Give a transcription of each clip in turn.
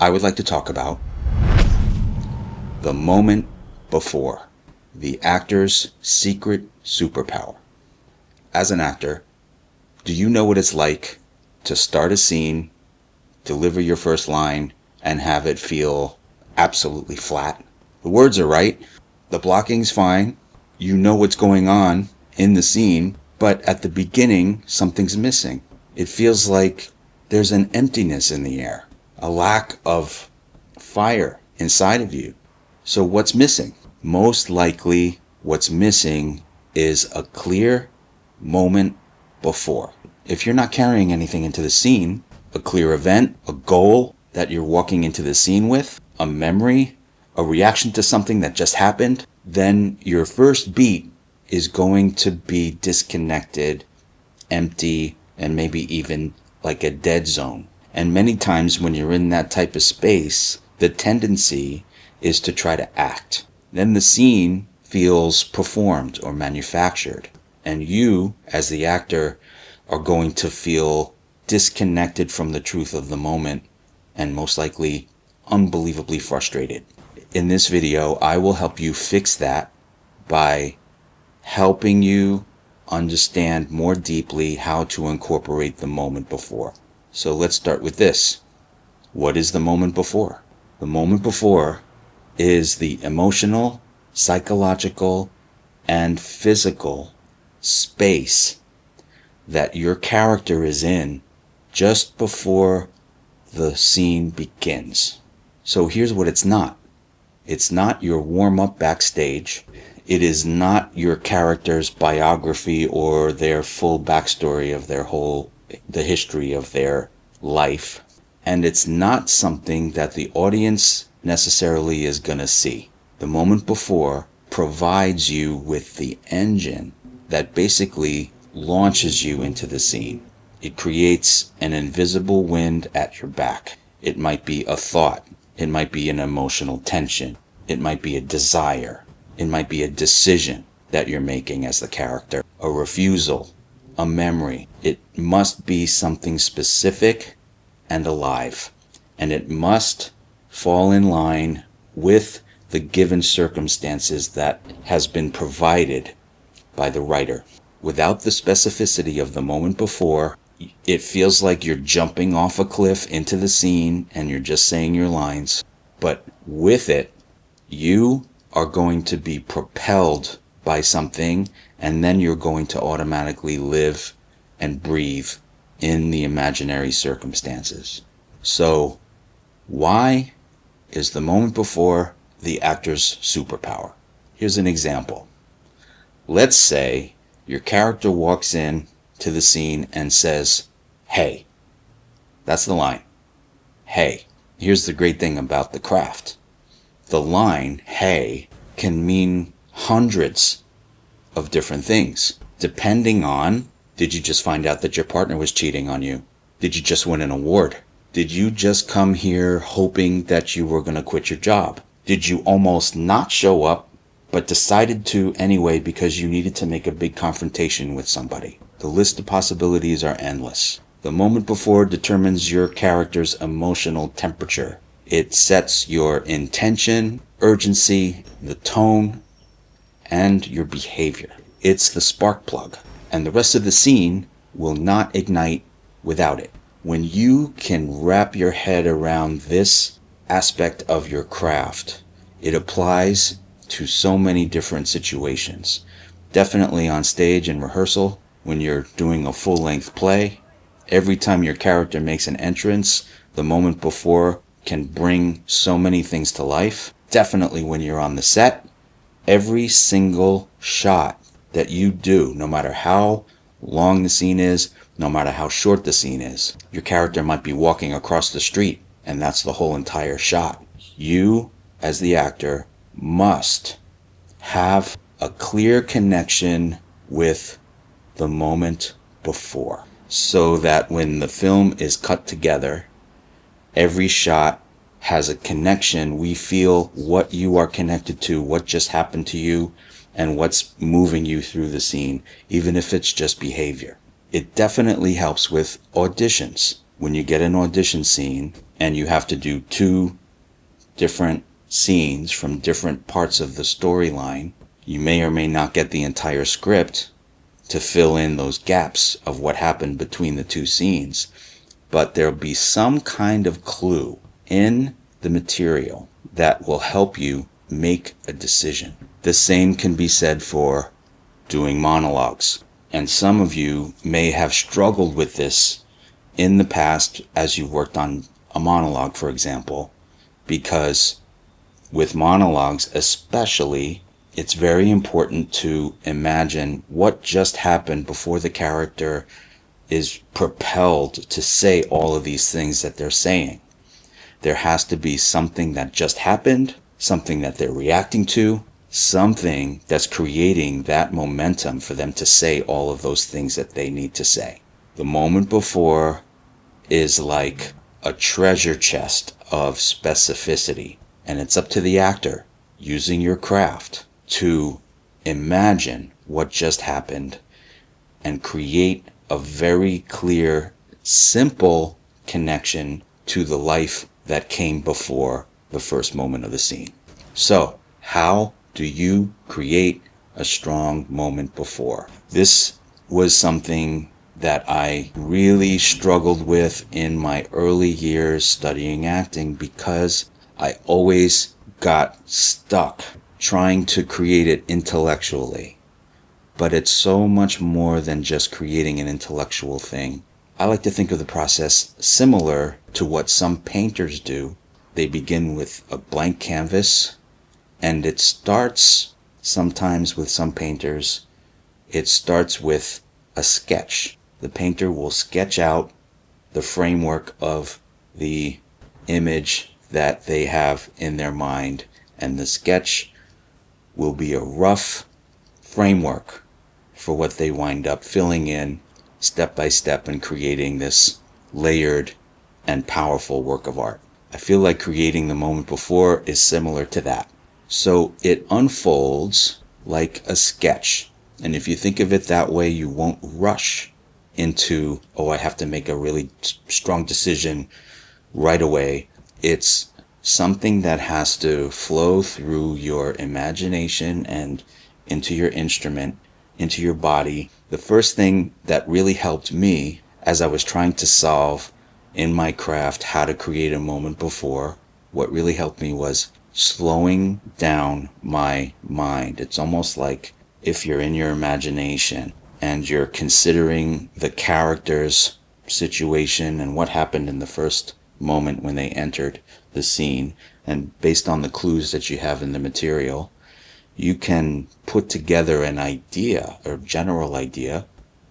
I would like to talk about the moment before, the actor's secret superpower. As an actor, do you know what it's like to start a scene, deliver your first line, and have it feel absolutely flat? The words are right, the blocking's fine, you know what's going on in the scene, but at the beginning, something's missing. It feels like there's an emptiness in the air, a lack of fire inside of you. So what's missing? Most likely, what's missing is a clear moment before. If you're not carrying anything into the scene, a clear event, a goal that you're walking into the scene with, a memory, a reaction to something that just happened, then your first beat is going to be disconnected, empty, and maybe even like a dead zone. And many times when you're in that type of space, the tendency is to try to act. Then the scene feels performed or manufactured. And you, as the actor, are going to feel disconnected from the truth of the moment and most likely unbelievably frustrated. In this video, I will help you fix that by helping you understand more deeply how to incorporate the moment before. So let's start with this. What is the moment before? The moment before is the emotional, psychological, and physical space that your character is in just before the scene begins. So here's what it's not. It's not your warm-up backstage. It is not your character's biography or their full backstory of the history of their life. And it's not something that the audience necessarily is going to see. The moment before provides you with the engine that basically launches you into the scene. It creates an invisible wind at your back. It might be a thought. It might be an emotional tension. It might be a desire. It might be a decision that you're making as the character, a refusal, a memory. It must be something specific and alive, and it must fall in line with the given circumstances that has been provided by the writer. Without the specificity of the moment before, it feels like you're jumping off a cliff into the scene and you're just saying your lines. But with it, you are going to be propelled by something, and then you're going to automatically live and breathe in the imaginary circumstances. So, why is the moment before the actor's superpower? Here's an example. Let's say your character walks in to the scene and says, "Hey." That's the line. Hey. Here's the great thing about the craft. The line, hey, can mean hundreds of different things, depending on, did you just find out that your partner was cheating on you? Did you just win an award? Did you just come here hoping that you were going to quit your job? Did you almost not show up, but decided to anyway because you needed to make a big confrontation with somebody? The list of possibilities are endless. The moment before determines your character's emotional temperature. It sets your intention, urgency, the tone, and your behavior. It's the spark plug, and the rest of the scene will not ignite without it. When you can wrap your head around this aspect of your craft, it applies to so many different situations. Definitely on stage and rehearsal, when you're doing a full-length play, every time your character makes an entrance, the moment before can bring so many things to life. Definitely when you're on the set, every single shot that you do, no matter how long the scene is, no matter how short the scene is, your character might be walking across the street, and that's the whole entire shot. You, as the actor, must have a clear connection with the moment before, so that when the film is cut together, every shot has a connection. We feel what you are connected to, what just happened to you, and what's moving you through the scene, even if it's just behavior. It definitely helps with auditions. when you get an audition scene and you have to do two different scenes from different parts of the storyline, you may or may not get the entire script to fill in those gaps of what happened between the two scenes, but there'll be some kind of clue in the material that will help you make a decision. The same can be said for doing monologues. And some of you may have struggled with this in the past as you worked on a monologue, for example, because with monologues especially, it's very important to imagine what just happened before the character is propelled to say all of these things that they're saying. There has to be something that just happened, something that they're reacting to, something that's creating that momentum for them to say all of those things that they need to say. The moment before is like a treasure chest of specificity, and it's up to the actor, using your craft, to imagine what just happened and create a very clear, simple connection to the life that came before the first moment of the scene. So, how do you create a strong moment before? This was something that I really struggled with in my early years studying acting, because I always got stuck trying to create it intellectually. But it's so much more than just creating an intellectual thing. I like to think of the process similar to what some painters do. They begin with a blank canvas, and it starts, sometimes with some painters, it starts with a sketch. The painter will sketch out the framework of the image that they have in their mind, and the sketch will be a rough framework for what they wind up filling in step by step and creating this layered and powerful work of art. I feel like creating the moment before is similar to that. So it unfolds like a sketch. And if you think of it that way, you won't rush into, oh, I have to make a really strong decision right away. It's something that has to flow through your imagination and into your instrument, into your body. The first thing that really helped me as I was trying to solve in my craft how to create a moment before, what really helped me was slowing down my mind. It's almost like if you're in your imagination and you're considering the character's situation and what happened in the first moment when they entered the scene, and based on the clues that you have in the material, you can put together an idea or general idea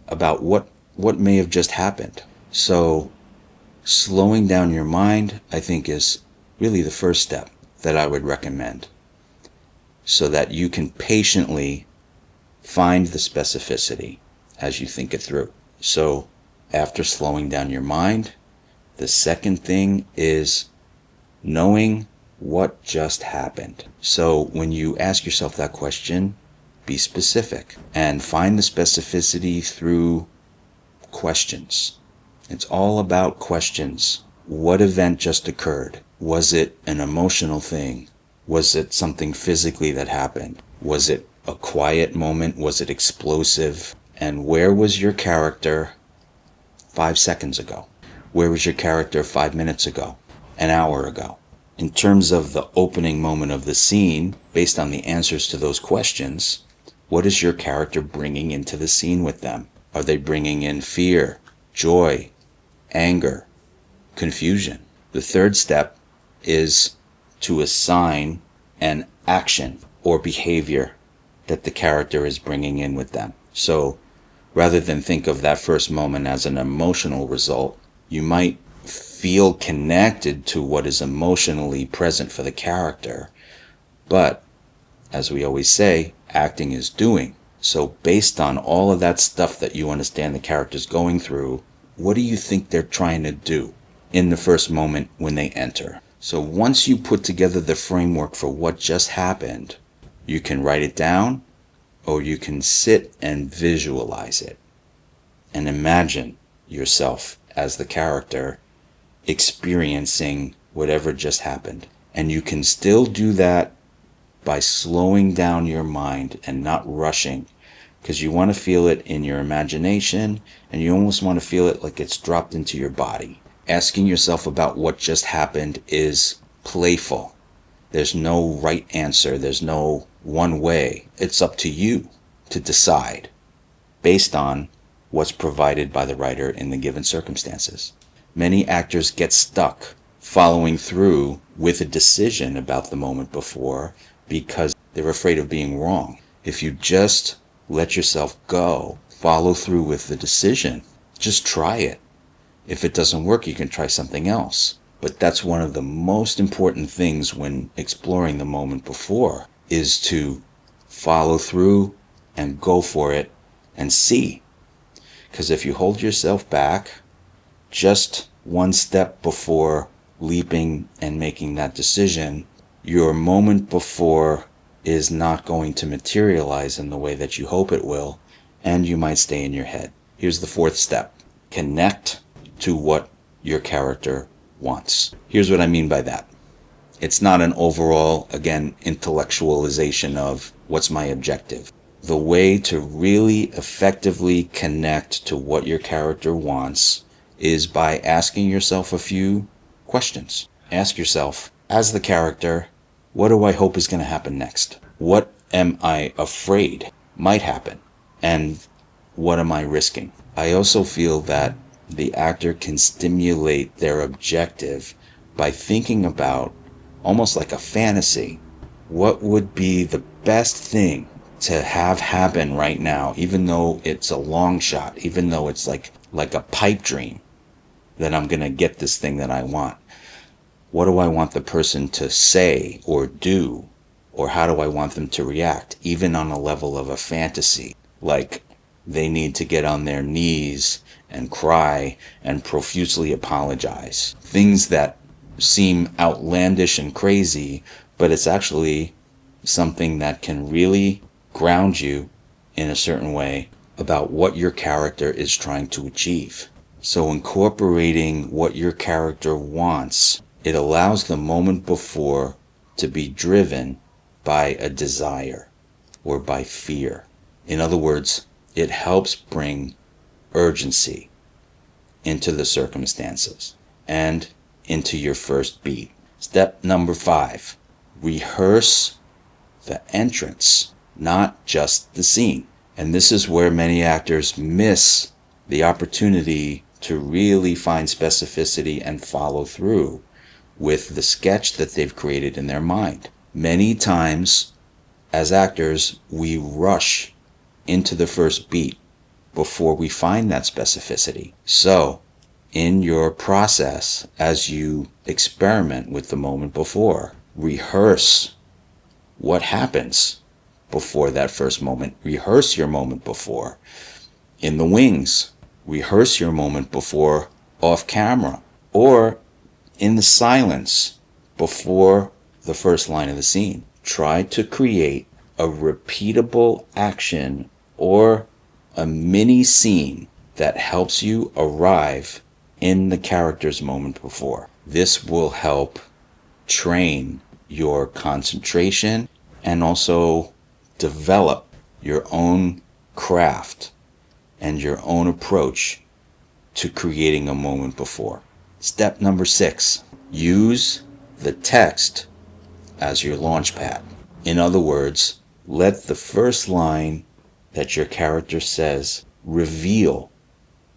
about what may have just happened. So slowing down your mind, I think, is really the first step that I would recommend, so that you can patiently find the specificity as you think it through. So after slowing down your mind, the second thing is knowing what just happened. So when you ask yourself that question, be specific and find the specificity through questions. It's all about questions. What event just occurred? Was it an emotional thing? Was it something physically that happened? Was it a quiet moment? Was it explosive? And where was your character 5 seconds ago? Where was your character 5 minutes ago? An hour ago? In terms of the opening moment of the scene, based on the answers to those questions, what is your character bringing into the scene with them? Are they bringing in fear, joy, anger, confusion? The third step is to assign an action or behavior that the character is bringing in with them. So rather than think of that first moment as an emotional result, you might feel connected to what is emotionally present for the character. But as we always say, acting is doing. So based on all of that stuff that you understand the character's going through, what do you think they're trying to do in the first moment when they enter? So once you put together the framework for what just happened, you can write it down, or you can sit and visualize it and imagine yourself as the character experiencing whatever just happened. And you can still do that by slowing down your mind and not rushing, because you want to feel it in your imagination and you almost want to feel it like it's dropped into your body. Asking yourself about what just happened is playful. There's no right answer. There's no one way. It's up to you to decide based on what's provided by the writer in the given circumstances. Many actors get stuck following through with a decision about the moment before because they're afraid of being wrong. If you just let yourself go, follow through with the decision, just try it. If it doesn't work, you can try something else. But that's one of the most important things when exploring the moment before, is to follow through and go for it and see. Because if you hold yourself back just one step before leaping and making that decision, your moment before is not going to materialize in the way that you hope it will, and you might stay in your head. Here's the fourth step. Connect to what your character wants. Here's what I mean by that. It's not an overall, again, intellectualization of what's my objective. The way to really effectively connect to what your character wants is by asking yourself a few questions. Ask yourself, as the character, what do I hope is going to happen next? What am I afraid might happen? And what am I risking? I also feel that the actor can stimulate their objective by thinking about, almost like a fantasy, what would be the best thing to have happen right now, even though it's a long shot, even though it's like a pipe dream that I'm going to get this thing that I want. What do I want the person to say or do? Or how do I want them to react, even on a level of a fantasy? Like they need to get on their knees and cry and profusely apologize. Things that seem outlandish and crazy, but it's actually something that can really ground you in a certain way about what your character is trying to achieve. So incorporating what your character wants, it allows the moment before to be driven by a desire or by fear. In other words, it helps bring urgency into the circumstances and into your first beat. Step number 5, rehearse the entrance, not just the scene. And this is where many actors miss the opportunity to really find specificity and follow through with the sketch that they've created in their mind. Many times, as actors, we rush into the first beat before we find that specificity. So, in your process, as you experiment with the moment before, rehearse what happens before that first moment. Rehearse your moment before. In the wings, rehearse your moment before off camera, or in the silence before the first line of the scene. Try to create a repeatable action or a mini scene that helps you arrive in the character's moment before. This will help train your concentration and also develop your own craft and your own approach to creating a moment before. Step number 6, use the text as your launch pad. In other words, let the first line that your character says reveal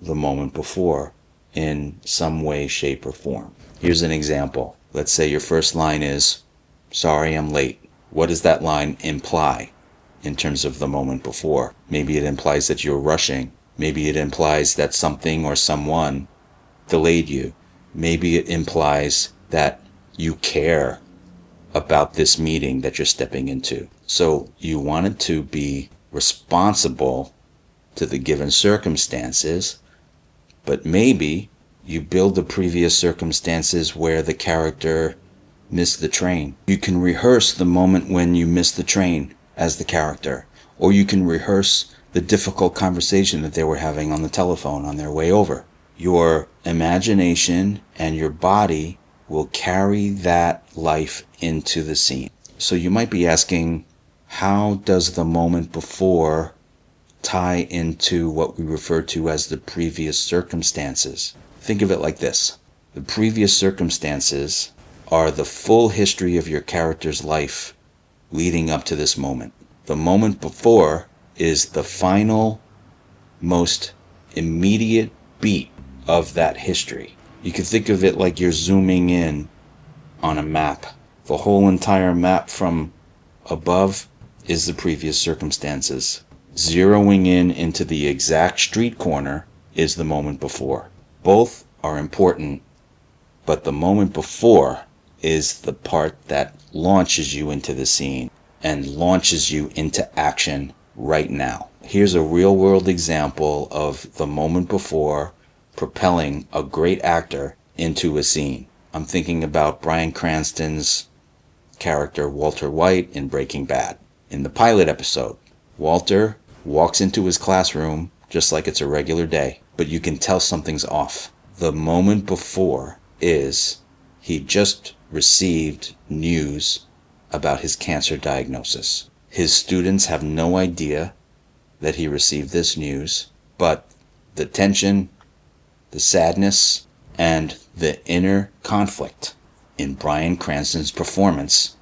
the moment before in some way, shape, or form. Here's an example. Let's say your first line is, "Sorry, I'm late." What does that line imply in terms of the moment before? Maybe it implies that you're rushing. Maybe it implies that something or someone delayed you. Maybe it implies that you care about this meeting that you're stepping into. So you want it to be responsible to the given circumstances, but maybe you build the previous circumstances where the character missed the train. You can rehearse the moment when you missed the train as the character, or you can rehearse the difficult conversation that they were having on the telephone on their way over. Your imagination and your body will carry that life into the scene. So you might be asking, how does the moment before tie into what we refer to as the previous circumstances? Think of it like this. The previous circumstances are the full history of your character's life leading up to this moment. The moment before is the final, most immediate beat of that history. You can think of it like you're zooming in on a map. The whole entire map from above is the previous circumstances. Zeroing in into the exact street corner is the moment before. Both are important, but the moment before is the part that launches you into the scene and launches you into action right now. Here's a real-world example of the moment before propelling a great actor into a scene. I'm thinking about Bryan Cranston's character Walter White in Breaking Bad. In the pilot episode, Walter walks into his classroom just like it's a regular day, but you can tell something's off. The moment before is he just received news about his cancer diagnosis. His students have no idea that he received this news, but the tension, the sadness, and the inner conflict in Bryan Cranston's performance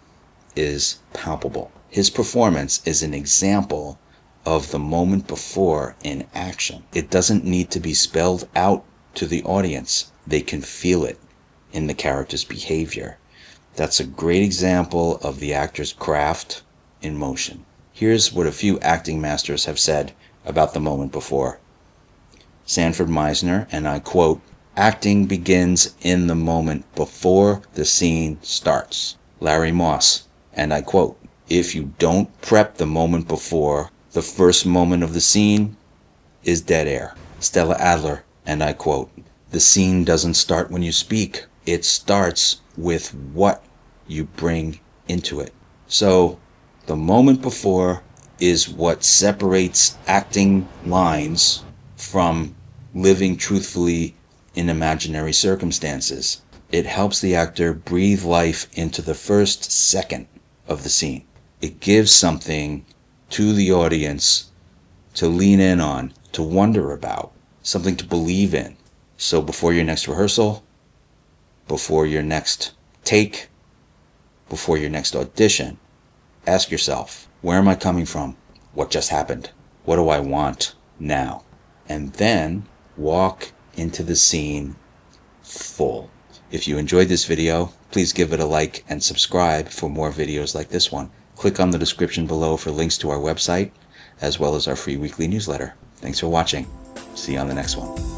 is palpable. His performance is an example of the moment before in action. It doesn't need to be spelled out to the audience. They can feel it in the character's behavior. That's a great example of the actor's craft in motion. Here's what a few acting masters have said about the moment before. Sanford Meisner, and I quote, "Acting begins in the moment before the scene starts." Larry Moss, and I quote, "If you don't prep the moment before, the first moment of the scene is dead air." Stella Adler, and I quote, "The scene doesn't start when you speak. It starts with what you bring into it." So the moment before is what separates acting lines from living truthfully in imaginary circumstances. It helps the actor breathe life into the first second of the scene. It gives something to the audience to lean in on, to wonder about, something to believe in. So before your next rehearsal, before your next take, before your next audition, ask yourself, where am I coming from? What just happened? What do I want now? And then walk into the scene full. If you enjoyed this video, please give it a like and subscribe for more videos like this one. Click on the description below for links to our website, as well as our free weekly newsletter. Thanks for watching. See you on the next one.